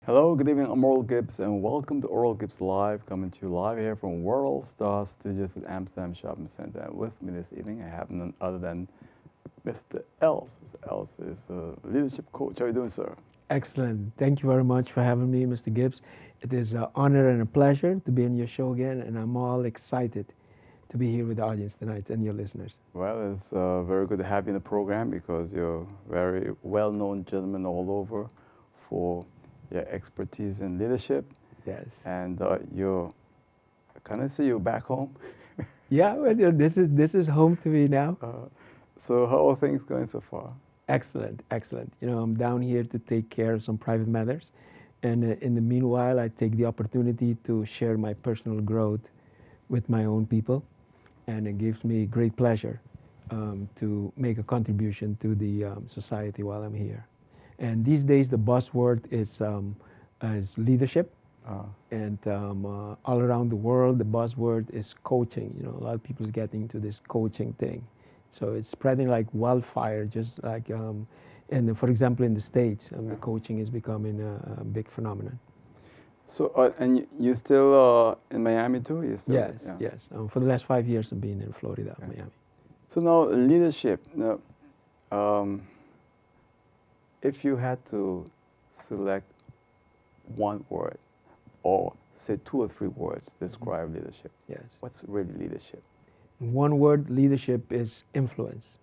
Hello, good evening. I'm Oral Gibbs, and welcome to Oral Gibbs Live, coming to you live here from World Star Studios at Amsterdam Shopping Center. And with me this evening, I have none other than Mr. Els. Mr. Els is a leadership coach. How are you doing, sir? Excellent. Thank you very much for having me, Mr. Gibbs. It is an honor and a pleasure to be on your show again, and I'm all excited to be here with the audience tonight and your listeners. Well, it's very good to have you in the program because you're a very well-known gentleman all over for your expertise in leadership. Yes. And you're, can I see you back home? Yeah, well, this is home to me now. So how are things going so far? Excellent, excellent. You know, I'm down here to take care of some private matters, and in the meanwhile, I take the opportunity to share my personal growth with my own people, and it gives me great pleasure to make a contribution to the society while I'm here. And these days, the buzzword is leadership. And all around the world, the buzzword is coaching. You know, a lot of people is getting into this coaching thing. So it's spreading like wildfire, just like, for example, in the States, the coaching is becoming a big phenomenon. So, and you still in Miami too? You still, Yes, yes. For the last 5 years, I've been in Florida, Miami. So now, leadership. Now, if you had to select one word, or say 2 or 3 words to describe leadership, Yes. what's really leadership? One word, leadership is influence.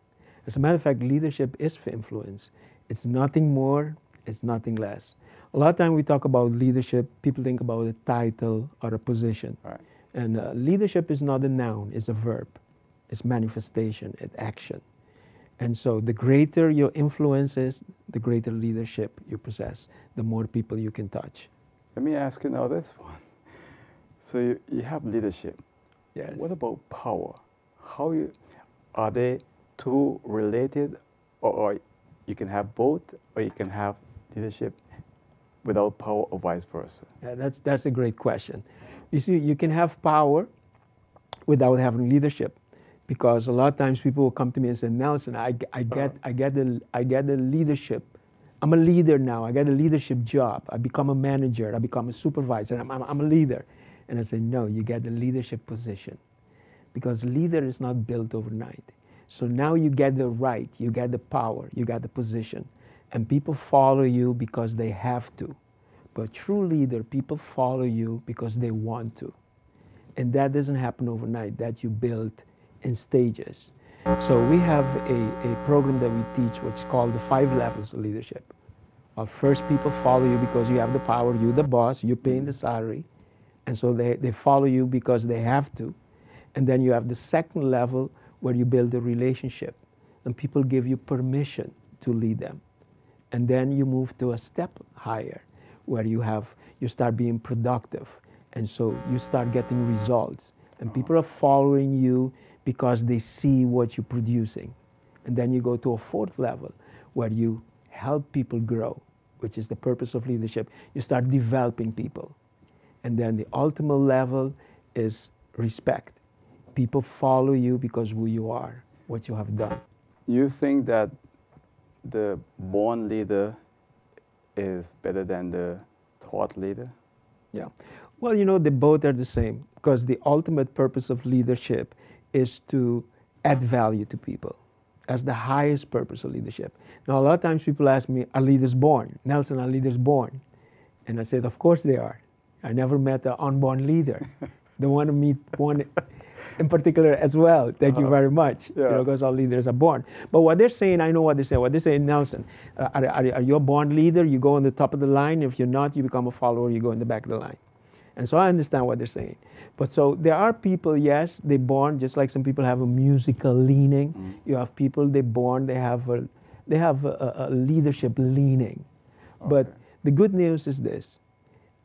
As a matter of fact, leadership is for influence. It's nothing more, it's nothing less. A lot of time we talk about leadership, people think about a title or a position. Right. And leadership is not a noun, it's a verb. It's manifestation, it's action. And so the greater your influence is, the greater leadership you possess, the more people you can touch. Let me ask you now this one. So you have leadership. Yes. What about power? Are they two related, or you can have both, or you can have leadership without power, or vice versa? Yeah, that's a great question. You see, you can have power without having leadership, because a lot of times people will come to me and say, Nelson, I get the leadership. I'm a leader now. I got a leadership job. I become a manager. I become a supervisor. I'm a leader. And I say, no, you get the leadership position, because leader is not built overnight. So now you get the right, you get the power, you got the position, and people follow you because they have to. But true leader, people follow you because they want to. And that doesn't happen overnight. That you build in stages. So we have a program that we teach which is called the 5 levels of leadership. First, people follow you because you have the power, you're the boss, you're paying the salary. And so they follow you because they have to. And then you have the second level where you build a relationship. And people give you permission to lead them. And then you move to a step higher where you start being productive. And so you start getting results. And people are following you because they see what you're producing. And then you go to a 4th level where you help people grow, which is the purpose of leadership. You start developing people. And then the ultimate level is respect. People follow you because who you are, what you have done. You think that the born leader is better than the taught leader? Yeah. Well, you know, they both are the same, because the ultimate purpose of leadership is to add value to people. That's the highest purpose of leadership. Now, a lot of times people ask me, are leaders born? Nelson, are leaders born? And I said, of course they are. I never met an unborn leader. They want to meet one in particular as well. Thank you very much. Yeah. You know, because all leaders are born. But what they're saying, I know what they're saying. What they're saying, Nelson, are you a born leader? You go on the top of the line. If you're not, you become a follower. You go in the back of the line. And so I understand what they're saying. But so there are people, yes, they're born, just like some people have a musical leaning. Mm. You have people, they're born, they have a leadership leaning. Okay. But the good news is this.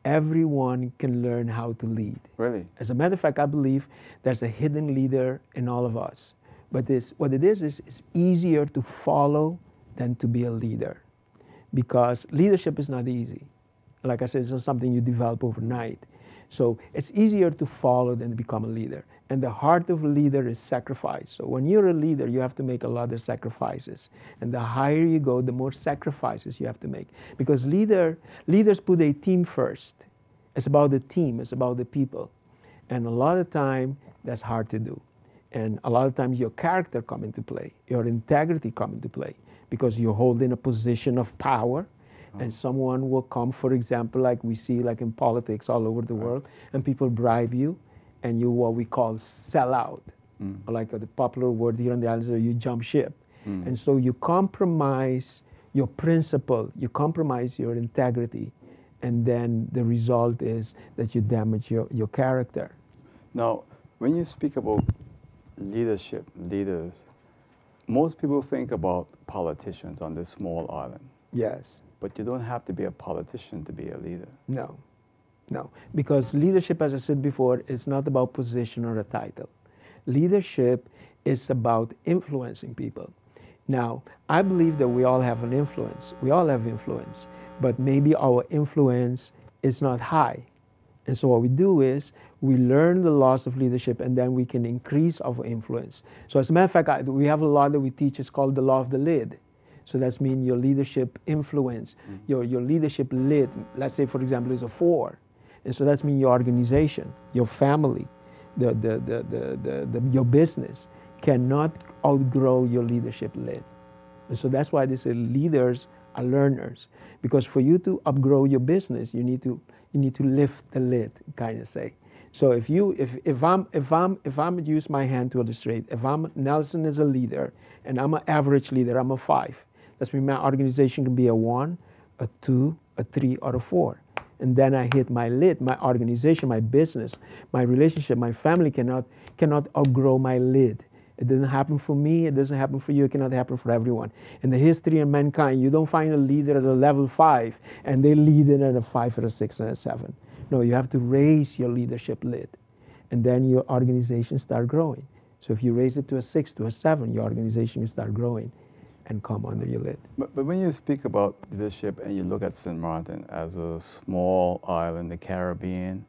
Everyone can learn how to lead. Really? As a matter of fact, I believe there's a hidden leader in all of us. But what it is it's easier to follow than to be a leader. Because leadership is not easy. Like I said, it's not something you develop overnight. So it's easier to follow than to become a leader. And the heart of a leader is sacrifice. So when you're a leader, you have to make a lot of sacrifices. And the higher you go, the more sacrifices you have to make. Because leaders put a team first. It's about the team, it's about the people. And a lot of time, that's hard to do. And a lot of times your character come into play, your integrity come into play, because you're holding a position of power. And someone will come, for example, like we see like in politics all over the world, and people bribe you, and you what we call sell out. Or like the popular word here on the islands, you jump ship. And so you compromise your principle, you compromise your integrity, and then the result is that you damage your character. Now, when you speak about leadership, leaders, most people think about politicians on this small island. Yes. But you don't have to be a politician to be a leader. No, no. Because leadership, as I said before, is not about position or a title. Leadership is about influencing people. Now, I believe that we all have an influence. We all have influence. But maybe our influence is not high. And so what we do is we learn the laws of leadership, and then we can increase our influence. So as a matter of fact, we have a law that we teach. It's called the law of the lid. So that's mean your leadership influence, your leadership lid, let's say for example is a 4. And so that's mean your organization, your family, your business cannot outgrow your leadership lid. And so that's why they say leaders are learners. Because for you to outgrow your business, you need to lift the lid, kind of say. So if I'm use my hand to illustrate, if Nelson is a leader and I'm an average leader, I'm a 5. That's mean my organization can be a 1, a 2, a 3, or a 4. And then I hit my lid, my organization, my business, my relationship, my family cannot outgrow my lid. It doesn't happen for me, it doesn't happen for you, it cannot happen for everyone. In the history of mankind, you don't find a leader at a level 5 and they lead it at a 5 or a 6 and a 7. No, you have to raise your leadership lid, and then your organization start growing. So if you raise it to a 6, to a 7, your organization will start growing and come under your lid. But when you speak about leadership and you look at St. Martin as a small island in the Caribbean,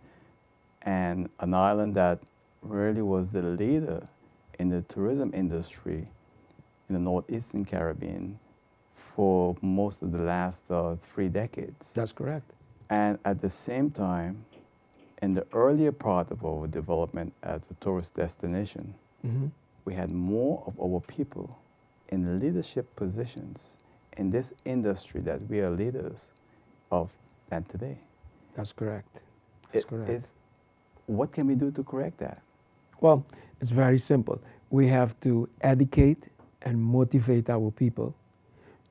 and an island that really was the leader in the tourism industry in the northeastern Caribbean for most of the last 3 decades. That's correct. And at the same time, in the earlier part of our development as a tourist destination, we had more of our people in leadership positions in this industry that we are leaders of than today. That's correct. That's correct. What can we do to correct that? Well, it's very simple. We have to educate and motivate our people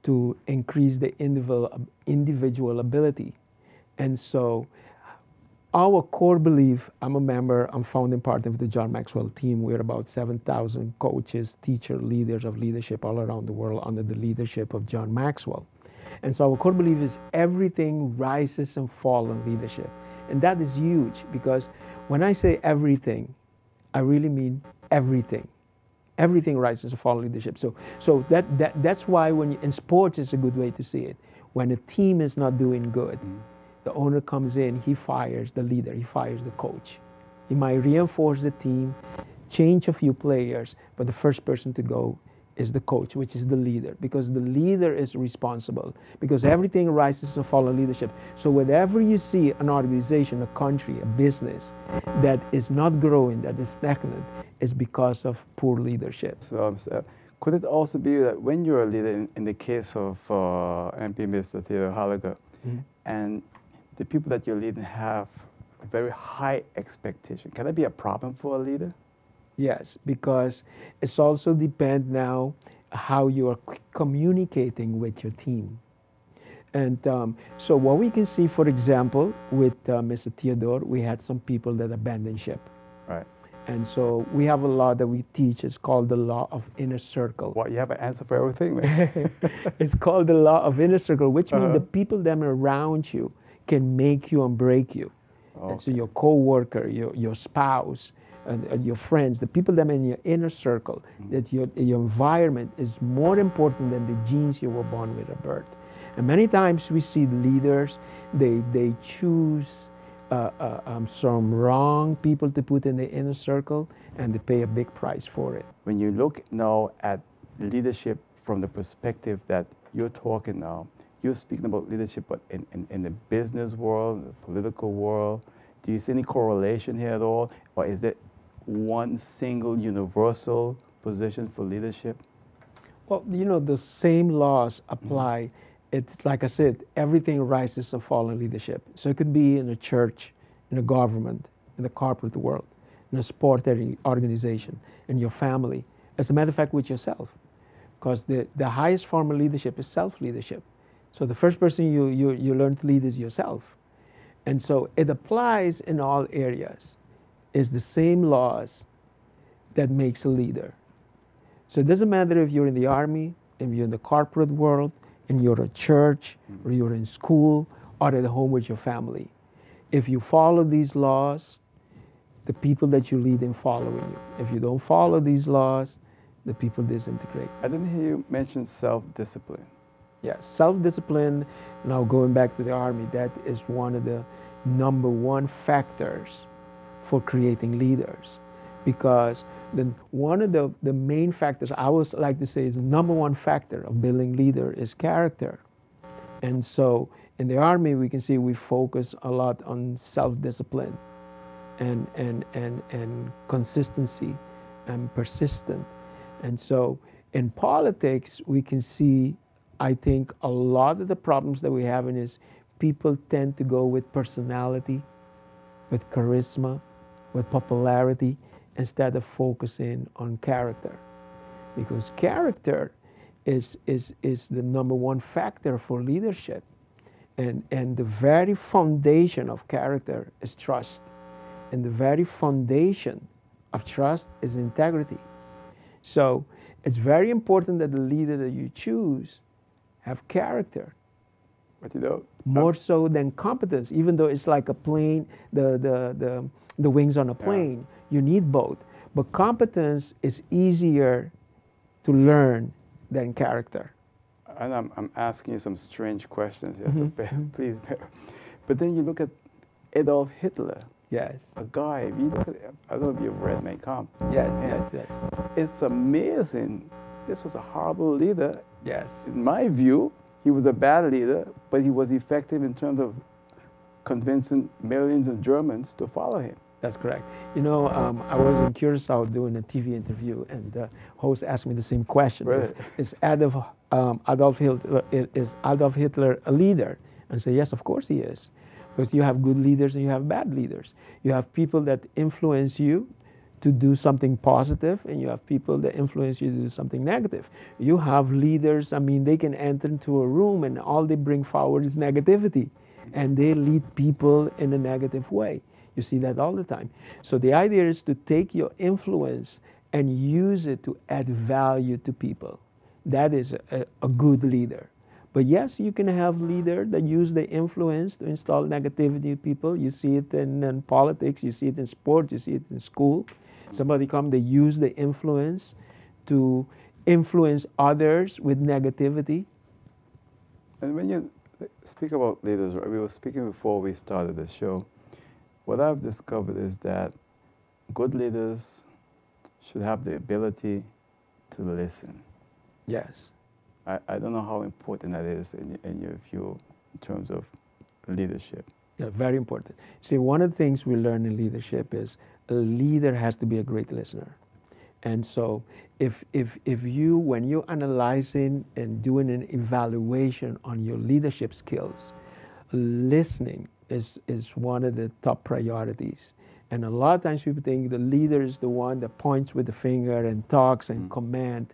to increase the individual ability. And so our core belief, I'm a member, I'm founding part of the John Maxwell team. We're about 7,000 coaches, teachers, leaders of leadership all around the world under the leadership of John Maxwell. And so our core belief is everything rises and falls in leadership. And that is huge, because when I say everything, I really mean everything. Everything rises and falls in leadership. So that's why in sports, it's a good way to see it. When a team is not doing good, the owner comes in, he fires the leader, he fires the coach. He might reinforce the team, change a few players, but the first person to go is the coach, which is the leader, because the leader is responsible, because everything rises and falls in leadership. So whenever you see an organization, a country, a business that is not growing, that is stagnant, it's because of poor leadership. So could it also be that when you're a leader, in the case of MP Mr. Theodore Gallagher, and the people that you're leading have a very high expectation, can that be a problem for a leader? Yes, because it's also depend now how you are communicating with your team. And so what we can see, for example, with Mr. Theodore, we had some people that abandoned ship. Right. And so we have a law that we teach. It's called the law of inner circle. Well, you have an answer for everything, man. It's called the law of inner circle, which means the people that are around you can make you and break you. Okay. And so your co-worker, your spouse, and your friends, the people that are in your inner circle, that your environment is more important than the genes you were born with at birth. And many times we see leaders, they choose some wrong people to put in the inner circle, and they pay a big price for it. When you look now at leadership from the perspective that you're talking now, you're speaking about leadership, but in the business world, the political world, do you see any correlation here at all? Or is it one single universal position for leadership? Well, you know, the same laws apply. It's like I said, everything rises and falls in leadership. So it could be in a church, in a government, in the corporate world, in a sport organization, in your family. As a matter of fact, with yourself. Because the highest form of leadership is self-leadership. So the first person you learn to lead is yourself. And so it applies in all areas. It's the same laws that makes a leader. So it doesn't matter if you're in the army, if you're in the corporate world, and you're at church, or you're in school, or at home with your family. If you follow these laws, the people that you lead in following you. If you don't follow these laws, the people disintegrate. I didn't hear you mention self-discipline. Yeah, self-discipline, now going back to the army, that is one of the #1 factors for creating leaders. Because then one of the main factors, I always like to say, is the #1 factor of building leader is character. And so in the army, we can see we focus a lot on self-discipline and consistency and persistent. And so in politics, we can see, I think, a lot of the problems that we have in is people tend to go with personality, with charisma, with popularity, instead of focusing on character. Because character is the #1 factor for leadership. And the very foundation of character is trust. And the very foundation of trust is integrity. So it's very important that the leader that you choose have character. But you know, More so than competence, even though it's like a plane, the wings on a plane, you need both. But competence is easier to learn than character. and I'm asking you some strange questions here, so please bear. But then you look at Adolf Hitler, Yes. a guy, if you look at, I don't know if you've read Mein Kampf. Yes, And yes, yes. It's amazing. This was a horrible leader. Yes. In my view, he was a bad leader, but he was effective in terms of convincing millions of Germans to follow him. That's correct. You know, I was in Curacao doing a TV interview, and the host asked me the same question: Really? Is Adolf Hitler a leader? And I say, yes, of course he is, because you have good leaders and you have bad leaders. You have people that influence you to do something positive, and you have people that influence you to do something negative. You have leaders, I mean, they can enter into a room and all they bring forward is negativity, and they lead people in a negative way. You see that all the time. So the idea is to take your influence and use it to add value to people. That is a good leader. But yes, you can have leaders that use the influence to install negativity in people. You see it in politics, you see it in sport, you see it in school. Somebody come, they use the influence to influence others with negativity. And when you speak about leaders, right, we were speaking before we started the show. What I've discovered is that good leaders should have the ability to listen. Yes. I don't know how important that is in your view in terms of leadership. Yeah, very important. See, one of the things we learn in leadership is a leader has to be a great listener. And so if you, when you're analyzing and doing an evaluation on your leadership skills, listening is one of the top priorities. And a lot of times people think the leader is the one that points with the finger and talks and command.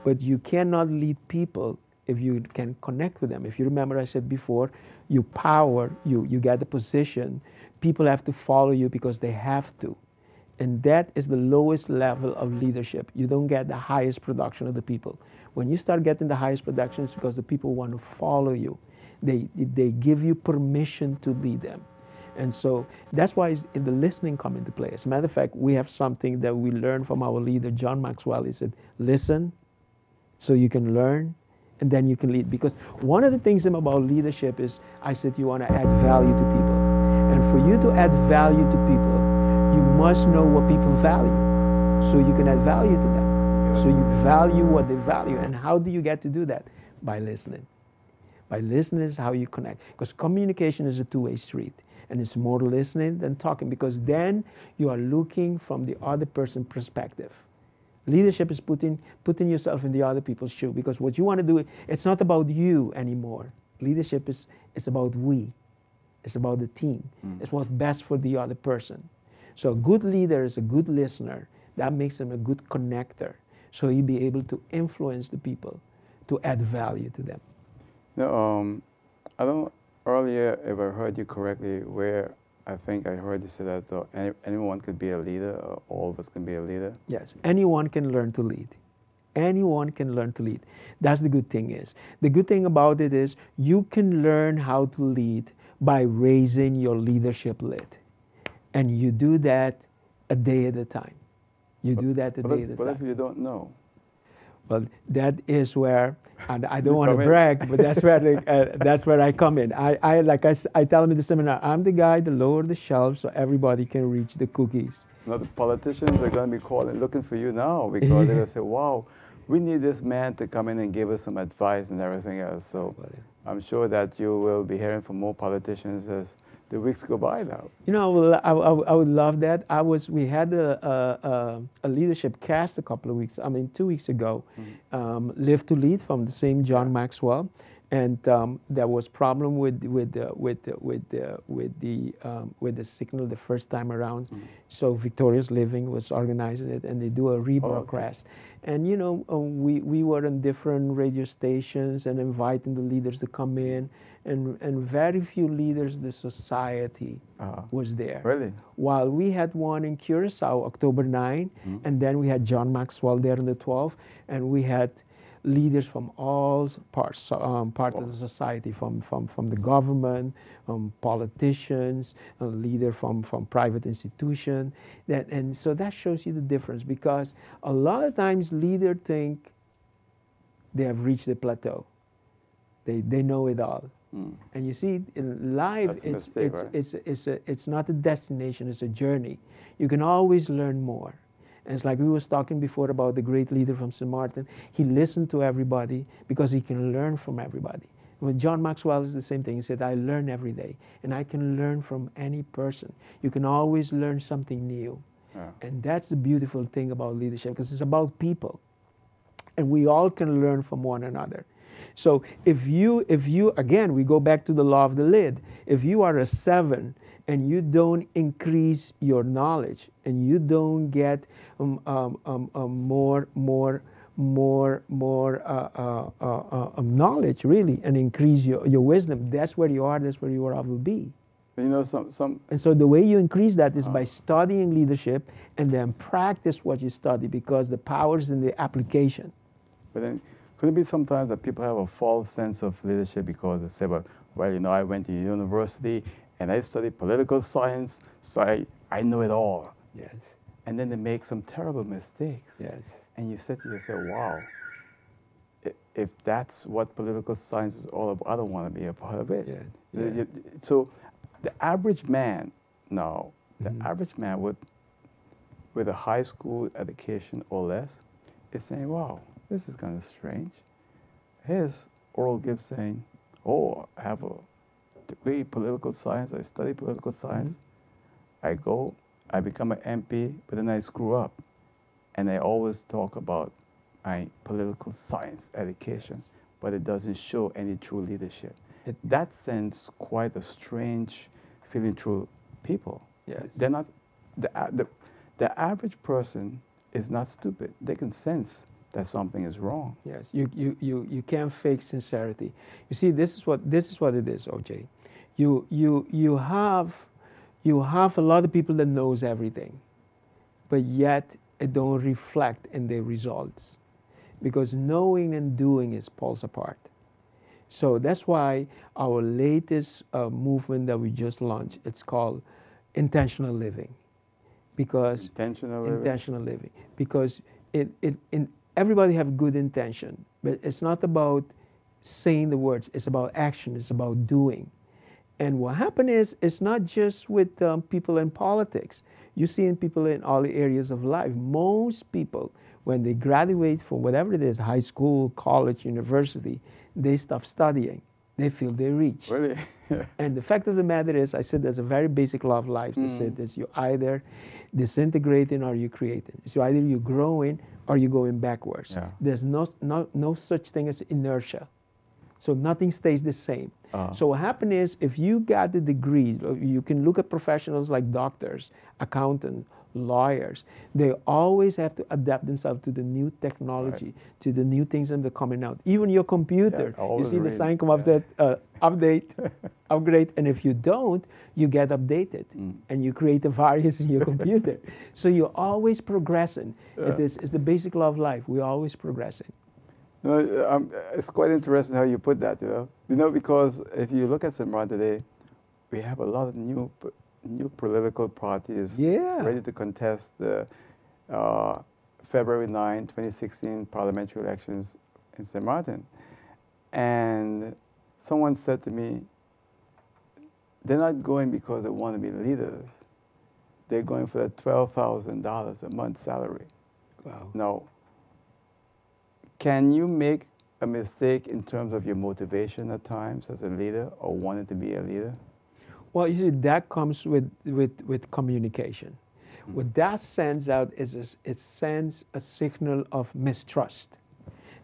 But you cannot lead people if you can connect with them. If you remember I said before, you get the position. People have to follow you because they have to. And that is the lowest level of leadership. You don't get the highest production of the people. When you start getting the highest production, it's because the people want to follow you. They give you permission to lead them. And so that's why the listening come into play. As a matter of fact, we have something that we learned from our leader, John Maxwell. He said, listen so you can learn, and then you can lead. Because one of the things about leadership is, I said, you want to add value to people. And for you to add value to people, you must know what people value, so you can add value to them. So you value what they value. And how do you get to do that? By listening. By listening is how you connect. Because communication is a two-way street. And it's more listening than talking, because then you are looking from the other person's perspective. Leadership is putting yourself in the other people's shoe, because what you want to do, it's not about you anymore. Leadership is about we. It's about the team. It's what's best for the other person. So a good leader is a good listener. That makes him a good connector. So he'll be able to influence the people, to add value to them. No, I don't, earlier, if I heard you correctly, where I think I heard you say that anyone could be a leader, or all of us can be a leader. Yes, anyone can learn to lead. Anyone can learn to lead. That's the good thing is. The good thing about it is you can learn how to lead by raising your leadership lid. And you do that a day at a time. You do that a day at a time. What if you don't know? Well, that is where, and I don't want to brag, but that's where I come in. I tell them in the seminar, I'm the guy to lower the shelf so everybody can reach the cookies. Now the politicians are going to be calling, looking for you now, because they're going to say, wow, we need this man to come in and give us some advice and everything else. So I'm sure that you will be hearing from more politicians as the weeks go by now. You know, I would love that. We had a leadership cast a couple of weeks, 2 weeks ago, Live to Lead from the same John Maxwell, and there was problem with the signal the first time around. So Victorious Living was organizing it, and they do a rebroadcast. And you know, we were on different radio stations and inviting the leaders to come in. And very few leaders of the society was there. Really? While we had one in Curacao, October 9, and then we had John Maxwell there on the 12th, and we had leaders from all parts of the society, from the government, politicians, a leader from private institution. And so that shows you the difference, because a lot of times leaders think they have reached the plateau. They know it all. And you see, in life, it's not a destination, it's a journey. You can always learn more. And it's like we was talking before about the great leader from St. Martin. He listened to everybody because he can learn from everybody. With John Maxwell is the same thing. He said, I learn every day, and I can learn from any person. You can always learn something new. Yeah. And that's the beautiful thing about leadership, because it's about people. And we all can learn from one another. So if you, again, we go back to the law of the lid. If you are a 7 and you don't increase your knowledge, and you don't get more knowledge, really, and increase your wisdom, that's where you are, that's where you will be. You know, And so the way you increase that is by studying leadership and then practice what you study, because the power is in the application. But then, could it be sometimes that people have a false sense of leadership because they say, well, you know, I went to university and I studied political science, so I know it all. Yes. And then they make some terrible mistakes. Yes. And you say to yourself, wow, if that's what political science is all about, I don't want to be a part of it. Yeah. Yeah. So the average man now, the average man with a high school education or less is saying, wow, this is kind of strange. Here's Oral Gibbes saying, oh, I have a degree in political science, I study political science. I become an MP, but then I screw up. And I always talk about my political science education, but it doesn't show any true leadership. That sends quite a strange feeling through people. Yes. They're not, the average person is not stupid. They can sense that something is wrong. Yes, you can't fake sincerity. You see, this is what it is, OJ. You have a lot of people that knows everything, but yet it don't reflect in their results, because knowing and doing is pulls apart. So that's why our latest movement that we just launched, it's called intentional living, because intentional living, because everybody have good intention, but it's not about saying the words, it's about action, it's about doing. And what happened is, it's not just with people in politics. You see in people in all areas of life. Most people, when they graduate from whatever it is, high school, college, university, they stop studying. They feel they reach. Really? And the fact of the matter is, I said there's a very basic law of life that said this: you're either disintegrating or you're creating. So either you're growing or you're going backwards. Yeah. There's no such thing as inertia. So nothing stays the same. So what happened is, if you got the degree, you can look at professionals like doctors, accountants, lawyers. They always have to adapt themselves to the new technology, to the new things that are coming out. Even your computer, you see the sign come up that update, upgrade, and if you don't, you get updated, and you create a virus in your computer. So you're always progressing. It's the basic law of life. We're always progressing. No, it's quite interesting how you put that, You know, because if you look at Zimbabwe today, we have a lot of new political parties ready to contest the February 9, 2016 parliamentary elections in St. Martin. And someone said to me, they're not going because they want to be leaders. They're going for the $12,000 a month salary. Wow. Now, can you make a mistake in terms of your motivation at times as a leader or wanting to be a leader? Well, you see, that comes with communication. What that sends out is it sends a signal of mistrust.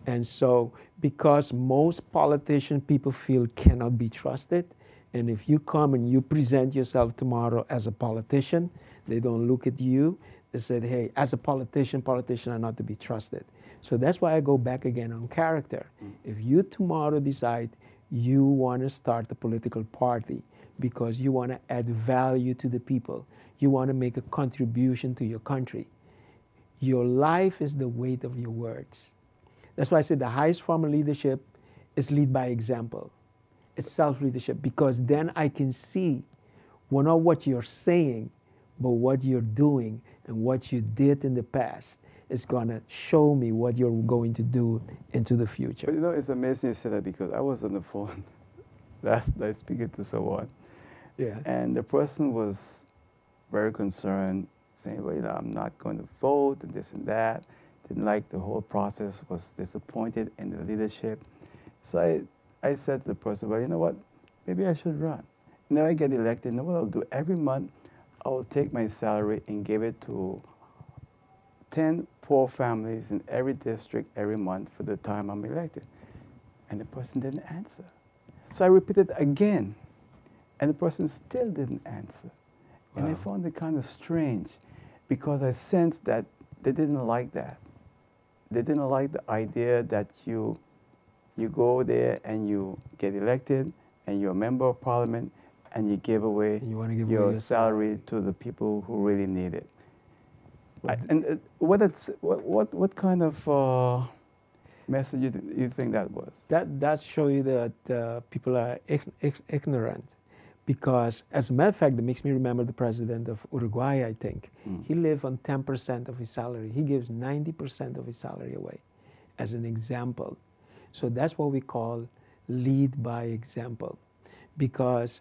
And so, because most politician people feel cannot be trusted, and if you come and you present yourself tomorrow as a politician, they don't look at you. They said, hey, as a politicians are not to be trusted. So that's why I go back again on character. If you tomorrow decide you want to start a political party because you want to add value to the people, you want to make a contribution to your country, your life is the weight of your words. That's why I said the highest form of leadership is lead by example. It's self-leadership, because then I can see not what you're saying, but what you're doing, and what you did in the past is going to show me what you're going to do into the future. But you know, it's amazing you said that, because I was on the phone last night speaking to someone. Yeah. And the person was very concerned, saying, well, I'm not going to vote, and this and that. Didn't like the whole process, was disappointed in the leadership. So I said to the person, well, you know what? Maybe I should run. Now I get elected, you know what I'll do? Every month, I will take my salary and give it to 10 poor families in every district every month for the time I'm elected. And the person didn't answer. So I repeated again, and the person still didn't answer. Wow. And I found it kind of strange, because I sensed that they didn't like that. They didn't like the idea that you go there and you get elected and you're a member of parliament and you give away your salary to the people who really need it. And what kind of message you think that was? That shows you that people are ignorant. Because, as a matter of fact, that makes me remember the president of Uruguay, I think. He lived on 10% of his salary. He gives 90% of his salary away as an example. So that's what we call lead by example. Because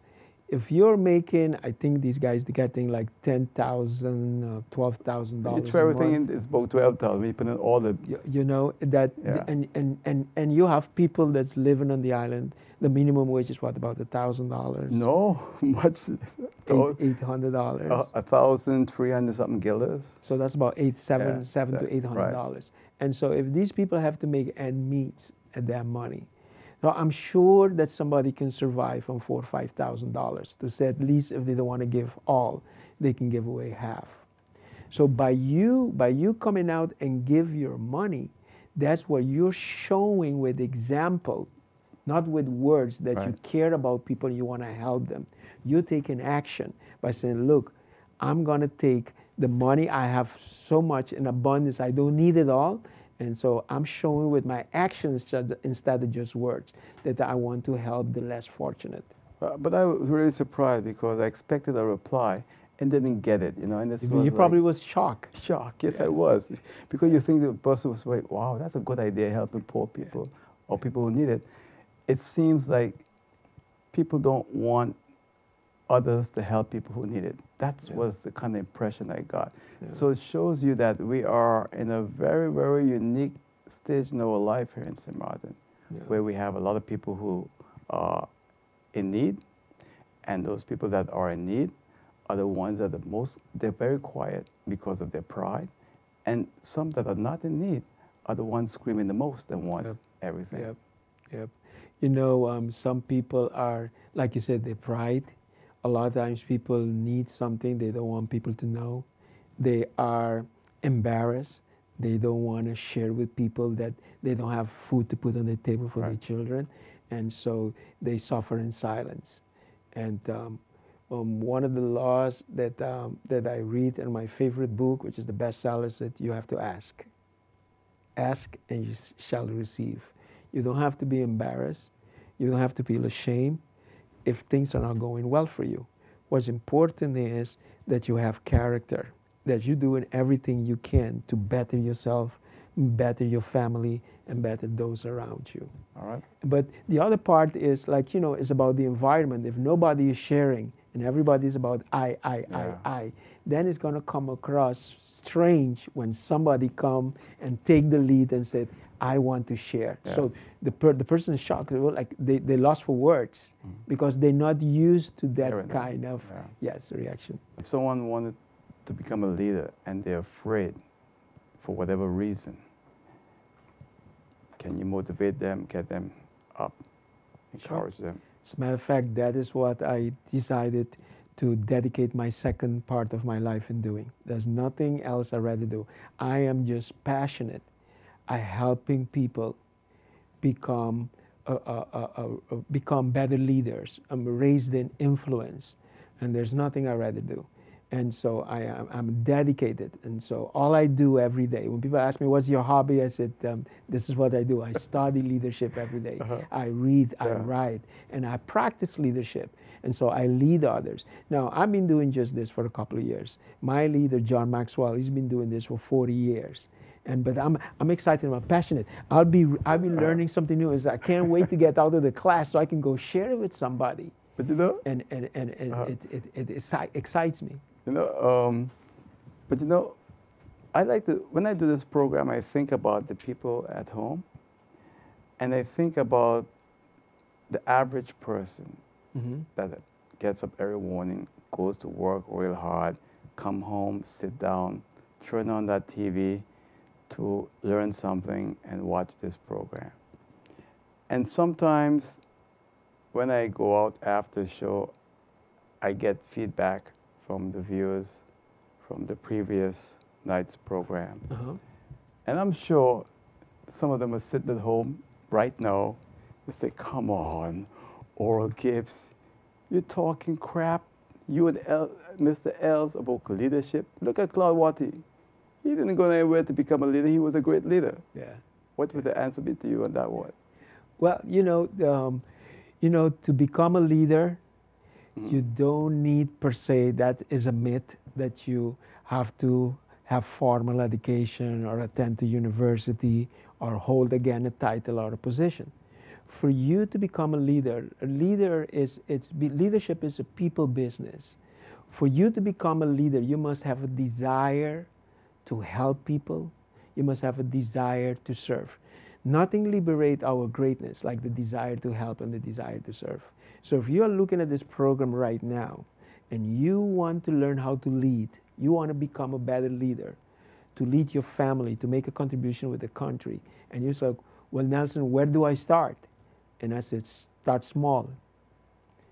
if you're making, I think these guys, they're getting like $10,000, $12,000. It's everything, it's about 12,000. We put in all the... You know, that, yeah. And you have people that's living on the island. The minimum wage is what, about $1,000? No, much. $800. 1,300 something guilders. So that's about $700 to $800. Right. And so if these people have to make end meet at their money, now I'm sure that somebody can survive on $4,000 or $5,000 to say, at least if they don't want to give all, they can give away half. So by you coming out and give your money, that's what you're showing with example. Not with words, that right. You care about people and you want to help them. You're taking action by saying, look, I'm going to take the money, I have so much in abundance, I don't need it all. And so I'm showing with my actions instead of just words that I want to help the less fortunate. But I was really surprised, because I expected a reply and didn't get it, you know. And you probably was shocked. Shocked, yes, I was. Because you think the person was like, wow, that's a good idea, helping poor people or people who need it. It seems like people don't want others to help people who need it. That Yeah. was the kind of impression I got. Yeah. So it shows you that we are in a very, very unique stage in our life here in St. Martin, Yeah. where we have a lot of people who are in need, and those people that are in need are the ones that are they're very quiet because of their pride, and some that are not in need are the ones screaming the most and want Yep. everything. Yep, yep. You know, some people are, like you said, their pride. A lot of times people need something, they don't want people to know. They are embarrassed. They don't want to share with people that they don't have food to put on the table for their Right. children. And so they suffer in silence. And one of the laws that I read in my favorite book, which is the bestseller, is that you have to ask. Ask and you shall receive. You don't have to be embarrassed. You don't have to feel ashamed if things are not going well for you. What's important is that you have character, that you're doing everything you can to better yourself, better your family, and better those around you. All right. But the other part is like, you know, it's about the environment. If nobody is sharing and everybody is about Yeah. I, then it's going to come across strange when somebody come and take the lead and said, I want to share. Yeah. So the person is shocked. Well, like they lost for words because they're not used to that Hearing them. kind of Yeah. yes reaction. If someone wanted to become a leader and they're afraid for whatever reason, can you motivate them, get them up, encourage them? As a matter of fact, that is what I decided to dedicate my second part of my life in doing. There's nothing else I'd rather do. I am just passionate at helping people become become better leaders. I'm raised in influence, and there's nothing I'd rather do. And so I'm dedicated. And so all I do every day, when people ask me, what's your hobby? I said, this is what I do. I study leadership every day. I read, I write, and I practice leadership. And so I lead others. Now, I've been doing just this for a couple of years. My leader, John Maxwell, he's been doing this for 40 years. But I'm excited, I'm passionate. I'll be learning something new. I can't wait to get out of the class so I can go share it with somebody. But you know, And it excites me. you know, but you know, I like to, when I do this program, I think about the people at home, and I think about the average person that gets up every morning, goes to work real hard, come home, sit down, turn on that TV to learn something and watch this program. And sometimes when I go out after the show, I get feedback from the viewers from the previous night's program. And I'm sure some of them are sitting at home right now. They say, come on, Oral Gibbes, you're talking crap. You and Mr. Els about leadership. Look at Claude Watty. He didn't go anywhere to become a leader. He was a great leader. Yeah. What would the answer be to you on that one? Well, you know, to become a leader, you don't need per se, that is a myth, that you have to have formal education or attend to university or hold again a title or a position. For you to become a leadership is a people business. For you to become a leader, you must have a desire to help people. You must have a desire to serve. Nothing liberates our greatness like the desire to help and the desire to serve. So if you are looking at this program right now and you want to learn how to lead, you want to become a better leader, to lead your family, to make a contribution with the country, and you're like, well, Nelson, where do I start? And I said, start small.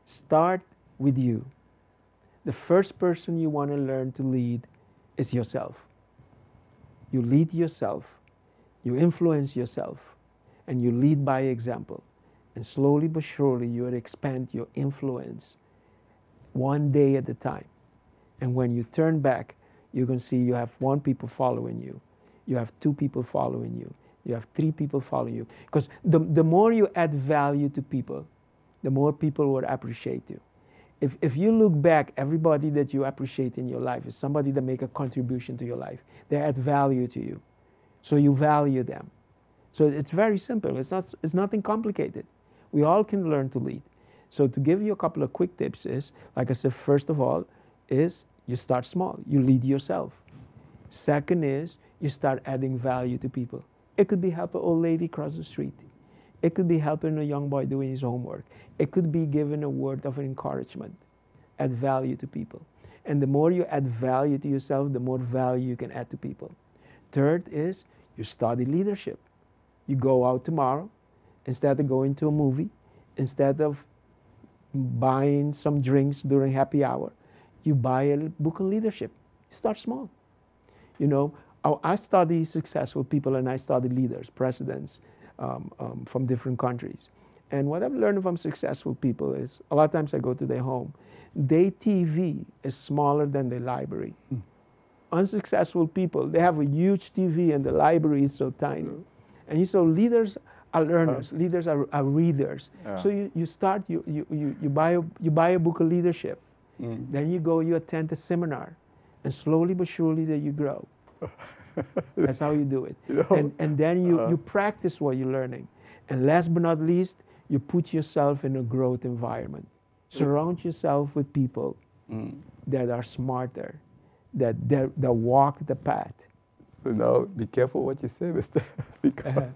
Start with you. The first person you want to learn to lead is yourself. You lead yourself, you influence yourself, and you lead by example. And slowly but surely, you will expand your influence one day at a time. And when you turn back, you're going to see you have 1 people following you. You have 2 people following you. You have 3 people following you. Because the more you add value to people, the more people will appreciate you. If you look back, everybody that you appreciate in your life is somebody that make a contribution to your life. They add value to you. So you value them. So it's very simple. It's nothing complicated. We all can learn to lead. So to give you a couple of quick tips is, like I said, first of all, is you start small. You lead yourself. Second is you start adding value to people. It could be help an old lady cross the street. It could be helping a young boy doing his homework. It could be giving a word of encouragement. Add value to people. And the more you add value to yourself, the more value you can add to people. Third is you study leadership. You go out tomorrow, instead of going to a movie, instead of buying some drinks during happy hour, you buy a book on leadership. Start small. You know, I study successful people and I study leaders, presidents from different countries. And what I've learned from successful people is a lot of times I go to their home. Their TV is smaller than their library. Unsuccessful people, they have a huge TV and the library is so tiny. And so leaders are learners, leaders are readers. So you start, you buy a book of leadership. Then you go, you attend a seminar. And slowly but surely that you grow. That's how you do it. You know, and then you practice what you're learning. And last but not least, you put yourself in a growth environment. Surround yourself with people that are smarter, that walk the path. So now, be careful what you say, Mr. because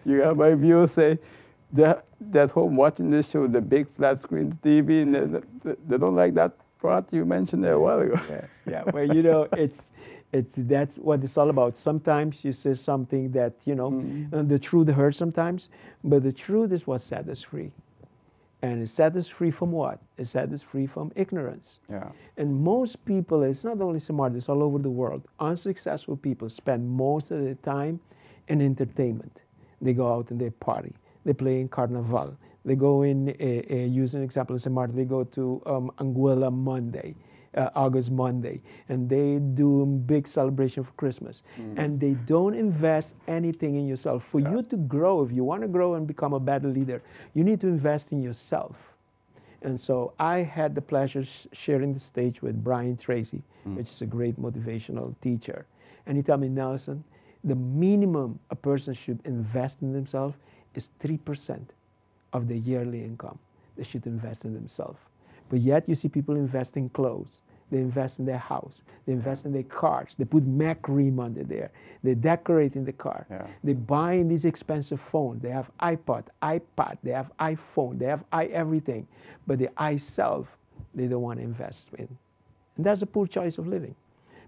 you have my viewers say that home watching this show, the big flat screen TV, and they don't like that part you mentioned there a while ago. Yeah. Well, you know, that's what it's all about. Sometimes you say something that, you know, and the truth hurts sometimes, but the truth is what set us free. And it set us free from what? It set us free from ignorance. Yeah. And most people, it's not only smart, it's all over the world. Unsuccessful people spend most of their time in entertainment. They go out and they party. They play in Carnival. They go in, use an example of St. Martin, they go to Anguilla Monday, August Monday, and they do a big celebration for Christmas. And they don't invest anything in yourself. For you to grow, if you want to grow and become a better leader, you need to invest in yourself. And so I had the pleasure sharing the stage with Brian Tracy, which is a great motivational teacher. And he told me, Nelson, the minimum a person should invest in themselves is 3% of their yearly income. They should invest in themselves. But yet you see people invest in clothes. They invest in their house. They invest in their cars. They put Mac cream under there. They decorate in the car. They buy in these expensive phones. They have iPod, they have iPhone, they have everything. But the I self, they don't want to invest in. And that's a poor choice of living.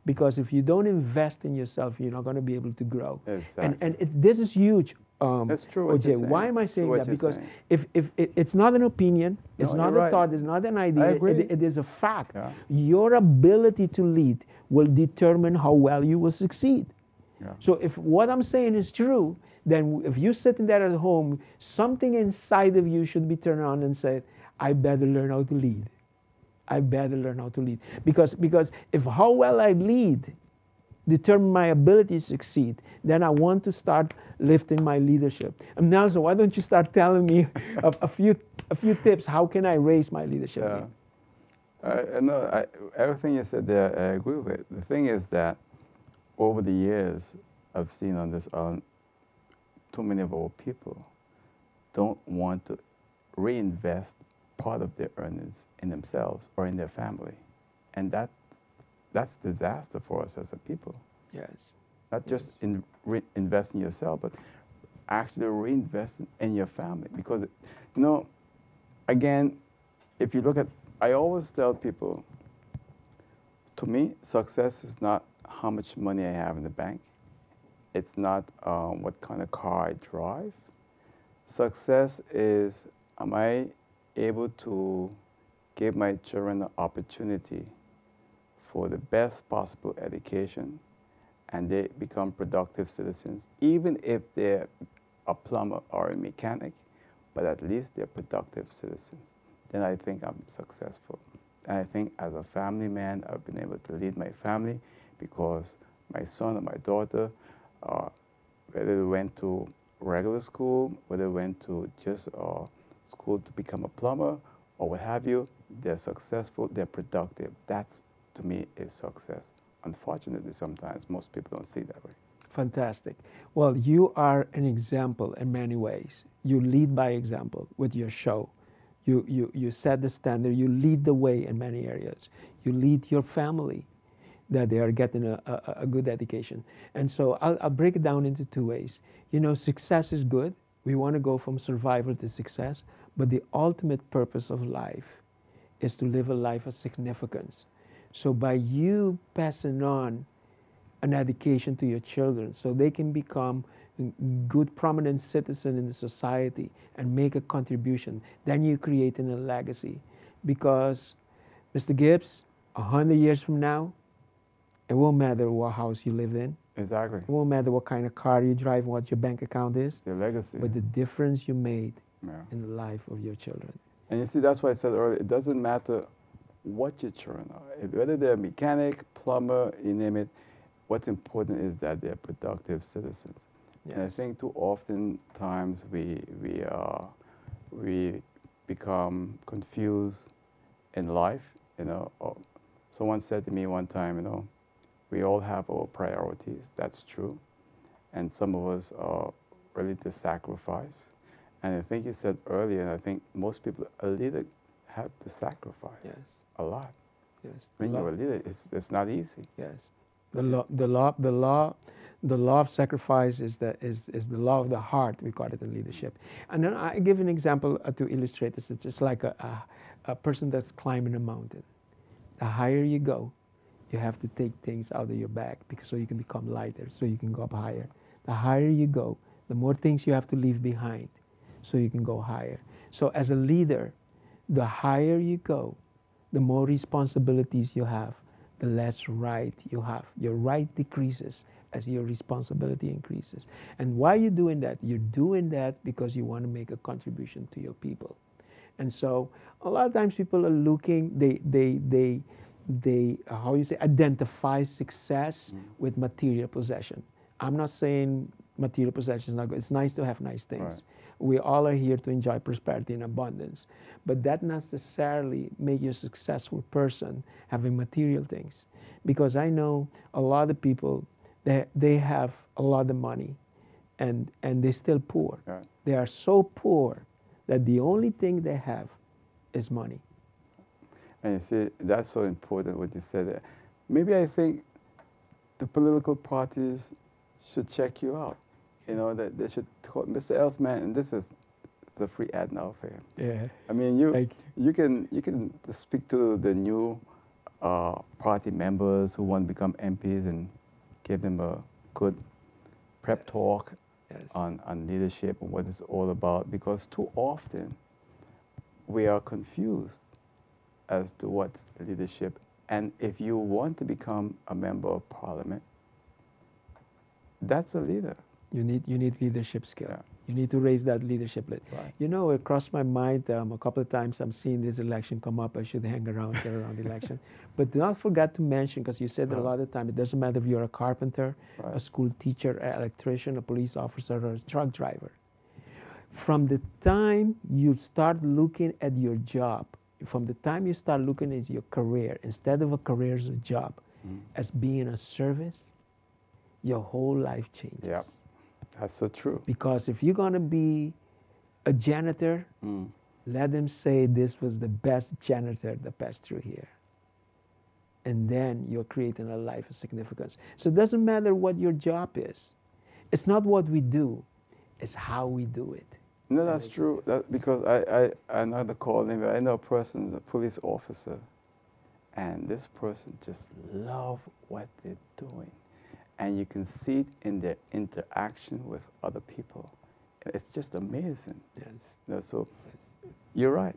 Because if you don't invest in yourself, you're not going to be able to grow. Exactly. And this is huge. That's true. OJ, why am I saying that? Because if it's not an opinion, it's not a thought, it's not an idea, it is a fact. Your ability to lead will determine how well you will succeed. So if what I'm saying is true, then if you're sitting there at home, something inside of you should be turned on and say, I better learn how to lead. I better learn how to lead. Because if how well I lead determine my ability to succeed, then I want to start lifting my leadership. And Nelson, why don't you start telling me a few tips? How can I raise my leadership? Everything you said there, I agree with. The thing is that over the years, I've seen on this, too many of our people don't want to reinvest part of their earnings in themselves or in their family. And that's disaster for us as a people. Yes. Not just invest in yourself, but actually reinvest in your family. Because, you know, again, if you look at, I always tell people, to me, success is not how much money I have in the bank. It's not what kind of car I drive. Success is, am I able to give my children the opportunity for the best possible education, and they become productive citizens, even if they're a plumber or a mechanic, but at least they're productive citizens. Then I think I'm successful. And I think as a family man, I've been able to lead my family because my son and my daughter, whether they went to regular school, whether they went to just school to become a plumber or what have you, they're successful, they're productive. That's, to me, is success. Unfortunately, sometimes most people don't see it that way. Fantastic. Well, you are an example in many ways. You lead by example with your show. You set the standard, you lead the way in many areas. You lead your family that they are getting a good education. And so I'll break it down into two ways. You know, success is good. We want to go from survival to success, but the ultimate purpose of life is to live a life of significance. So by you passing on an education to your children so they can become good prominent citizen in the society and make a contribution, then you're creating a legacy. Because Mr. Gibbs, 100 years from now, it won't matter what house you live in. Exactly. It won't matter what kind of car you drive, what your bank account is. Your legacy. But the difference you made Yeah. in the life of your children. And you see, that's why I said earlier, it doesn't matter what your children are. Whether they're a mechanic, plumber, you name it, what's important is that they're productive citizens. Yes. And I think too often times we become confused in life. You know, someone said to me one time, you know, we all have our priorities. That's true, and some of us are ready to sacrifice. And I think you said earlier, and I think most people, a leader, have to sacrifice Yes. a lot. Yes. When you're a leader, it's not easy. Yes. The law of sacrifice is the law of the heart. We call it in leadership. And then I give an example to illustrate this. It's just like a person that's climbing a mountain. The higher you go, you have to take things out of your back so you can become lighter, so you can go up higher. The higher you go, the more things you have to leave behind so you can go higher. So as a leader, the higher you go, the more responsibilities you have, the less right you have. Your right decreases as your responsibility increases. And why are you doing that? You're doing that because you want to make a contribution to your people. And so a lot of times people are looking, they how you say, identify success with material possession. I'm not saying material possession is not good. It's nice to have nice things. Right. We all are here to enjoy prosperity and abundance. But that necessarily make you a successful person having material things. Because I know a lot of people, they have a lot of money and they're still poor. Right. They are so poor that the only thing they have is money. And you see, that's so important what you said there. Maybe I think the political parties should check you out. You know, that they should call Mr. Elsman, and this is it's a free ad now for him. Yeah. I mean, you can speak to the new party members who want to become MPs and give them a good prep talk on leadership and what it's all about, because too often we are confused as to what's leadership. And if you want to become a member of parliament, that's a leader. You need leadership skill. Yeah. You need to raise that leadership. Right. You know, it crossed my mind a couple of times. I'm seeing this election come up. I should hang around, get around the election. But do not forget to mention, because you said that a lot of the time, it doesn't matter if you're a carpenter, Right. a school teacher, an electrician, a police officer, or a truck driver. From the time you start looking at your job, from the time you start looking at your career, instead of a career as a job, as being a service, your whole life changes. Yep. That's so true. Because if you're going to be a janitor, let them say this was the best janitor that passed through here. And then you're creating a life of significance. So it doesn't matter what your job is. It's not what we do, it's how we do it. No, that's true. Because I know the call name. I know a person, a police officer, and this person just love what they're doing. And you can see it in their interaction with other people. It's just amazing. Yes. You know, so you're right.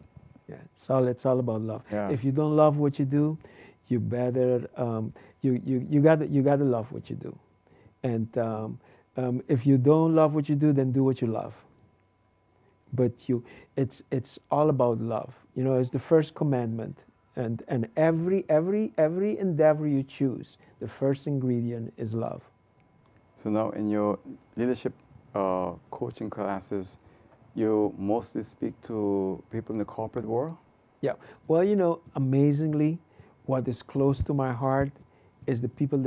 Yeah, it's all about love. Yeah. If you don't love what you do, you better you gotta love what you do. And if you don't love what you do, then do what you love. But it's all about love. You know, it's the first commandment. And every endeavor you choose, the first ingredient is love. So now in your leadership coaching classes, you mostly speak to people in the corporate world? Yeah. Well, you know, amazingly, what is close to my heart is the people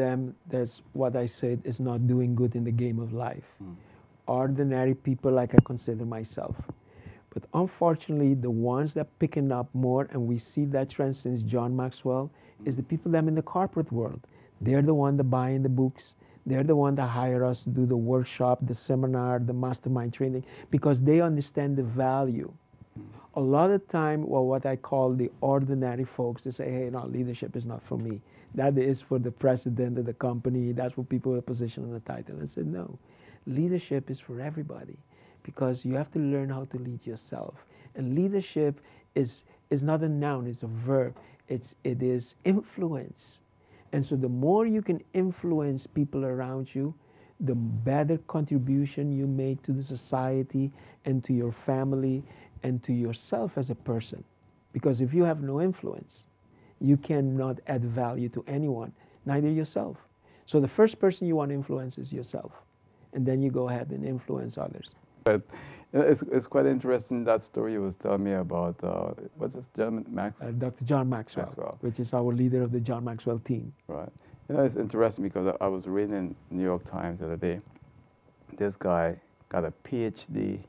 that's what I said is not doing good in the game of life. Ordinary people like I consider myself. But unfortunately, the ones that picking up more, and we see that trend since John Maxwell, is the people that are in the corporate world. They're the one that buying the books. They're the one that hire us to do the workshop, the seminar, the mastermind training, because they understand the value. A lot of time, well, what I call the ordinary folks, they say, hey, no, leadership is not for me. That is for the president of the company. That's for people with a position and a title. I said, no, leadership is for everybody, because you have to learn how to lead yourself. And leadership is not a noun, it's a verb. It is influence. And so the more you can influence people around you, the better contribution you make to the society and to your family and to yourself as a person. Because if you have no influence, you cannot add value to anyone, neither yourself. So the first person you want to influence is yourself. And then you go ahead and influence others. But it's quite interesting, that story you was telling me about, what's this gentleman, Max? Dr. John Maxwell, which is our leader of the John Maxwell team. Right. You know, it's interesting because I was reading in New York Times the other day, this guy got a PhD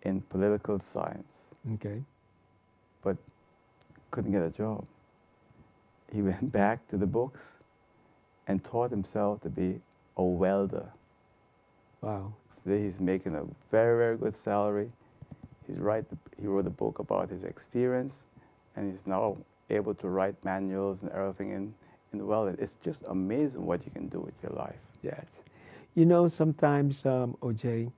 in political science. Okay. But couldn't get a job. He went back to the books and taught himself to be a welder. Wow. Today he's making a very, very good salary. He wrote a book about his experience, and he's now able to write manuals and everything in the welding. It's just amazing what you can do with your life. Yes. You know, sometimes, OJ,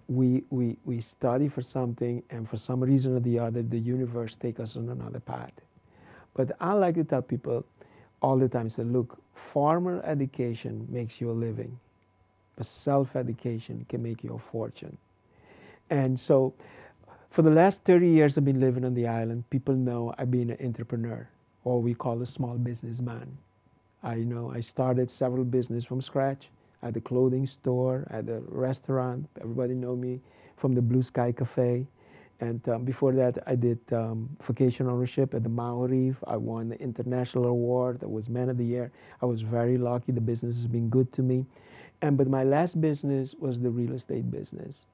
we study for something, and for some reason or the other, the universe takes us on another path. But I like to tell people all the time, say, look, formal education makes you a living, but self-education can make you a fortune. And so for the last 30 years I've been living on the island, people know I've been an entrepreneur, or we call a small businessman. I started several businesses from scratch. I had a clothing store, I had a restaurant. Everybody know me from the Blue Sky Cafe. And before that, I did vacation ownership at the Maui Reef. I won the international award. I was Man of the Year. I was very lucky. The business has been good to me. But my last business was the real estate business.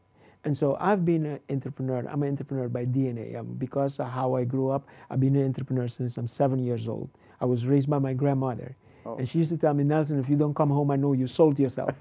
And so I've been an entrepreneur. I'm an entrepreneur by DNA. Because of how I grew up, I've been an entrepreneur since I'm 7 years old. I was raised by my grandmother. Oh. And she used to tell me, Nelson, if you don't come home, I know you sold yourself.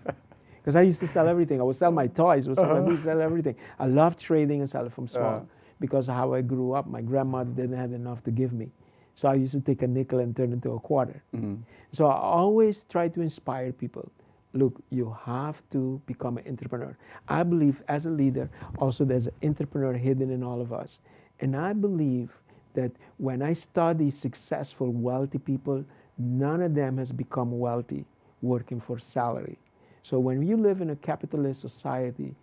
Because I used to sell everything. I would sell my toys, I would sell my books, sell everything. I loved trading and selling from small. Because of how I grew up, my grandmother didn't have enough to give me. So I used to take a nickel and turn it into a quarter. Mm-hmm. So I always try to inspire people. Look, you have to become an entrepreneur. I believe as a leader, also there's an entrepreneur hidden in all of us. And I believe that when I study successful, wealthy people, none of them has become wealthy working for salary. So when you live in a capitalist society,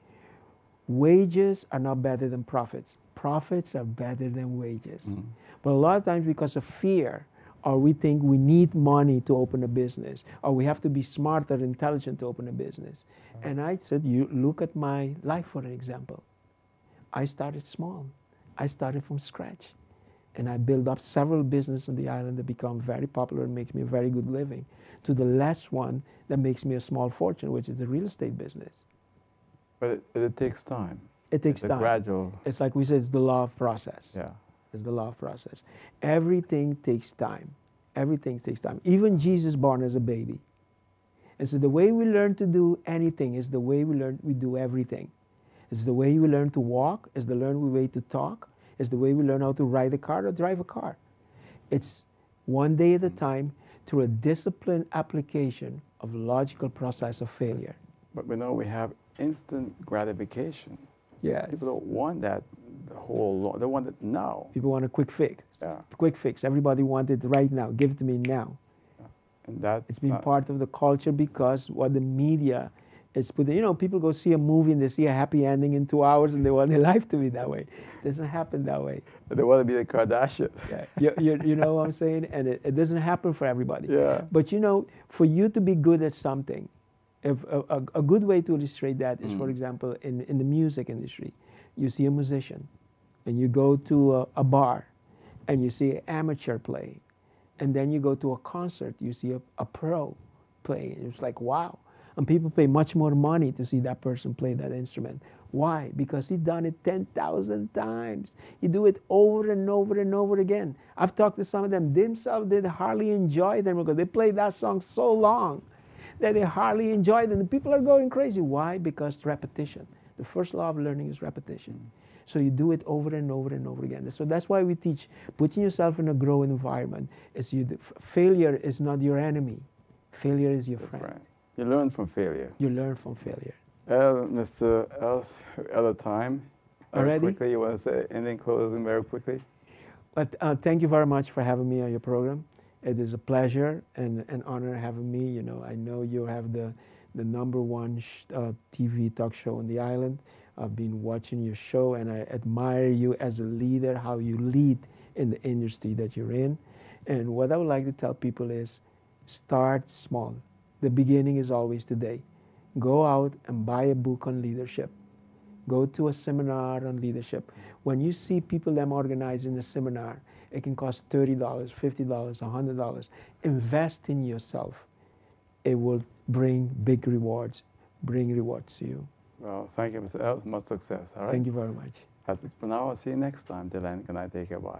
wages are not better than profits. Profits are better than wages. Mm-hmm. But a lot of times because of fear, or we think we need money to open a business, or we have to be smart or intelligent to open a business. Uh-huh. And I said, you look at my life, for an example. I started small. I started from scratch. And I built up several businesses on the island that become very popular and makes me a very good living, to the last one that makes me a small fortune, which is the real estate business. But it takes time. It takes time. Gradual. It's like we said, it's the law of process. Yeah. It's the law of process. Everything takes time. Everything takes time. Even Jesus born as a baby. And so the way we learn to do anything is the way we do everything. It's the way we learn to walk, it's the way to talk, it's the way we learn how to ride a car or drive a car. It's one day at a time through a disciplined application of logical process of failure. But we know we have instant gratification. Yeah. People don't want that they want it now. People want a quick fix. Yeah. Quick fix. Everybody wants it right now. Give it to me now. Yeah. And it's been part of the culture because what the media is putting. You know, people go see a movie and they see a happy ending in 2 hours and they want their life to be that way. It doesn't happen that way. They want to be the Kardashian. Yeah. You know what I'm saying? And it doesn't happen for everybody. Yeah. But you know, for you to be good at something, if a good way to illustrate that is, for example, in the music industry, you see a musician, and you go to a bar, and you see an amateur play, and then you go to a concert, you see a pro playing. It's like, wow. And people pay much more money to see that person play that instrument. Why? Because he done it 10,000 times. He do it over and over and over again. I've talked to some of them. Themselves, they hardly enjoy them because they play that song so long that they hardly enjoy them. The people are going crazy. Why? Because repetition. The first law of learning is repetition. So you do it over and over and over again. So that's why we teach putting yourself in a growth environment. Failure is not your enemy. Failure is your friend. You learn from failure. You learn from failure. Mr. Els, out of time. Very Already? quickly, you want to say anything closing very quickly? But thank you very much for having me on your program. It is a pleasure and an honor having me. You know, I know you have the #1 TV talk show on the island. I've been watching your show and I admire you as a leader, how you lead in the industry that you're in. And what I would like to tell people is start small. The beginning is always today. Go out and buy a book on leadership. Go to a seminar on leadership. When you see people them organizing a seminar, it can cost $30, $50, $100. Invest in yourself. It will bring big rewards, bring rewards to you. Well, thank you, Mr. Els. Much success. All right. Thank you very much. That's it for now. I'll see you next time. Till then, good night. Take care. Bye.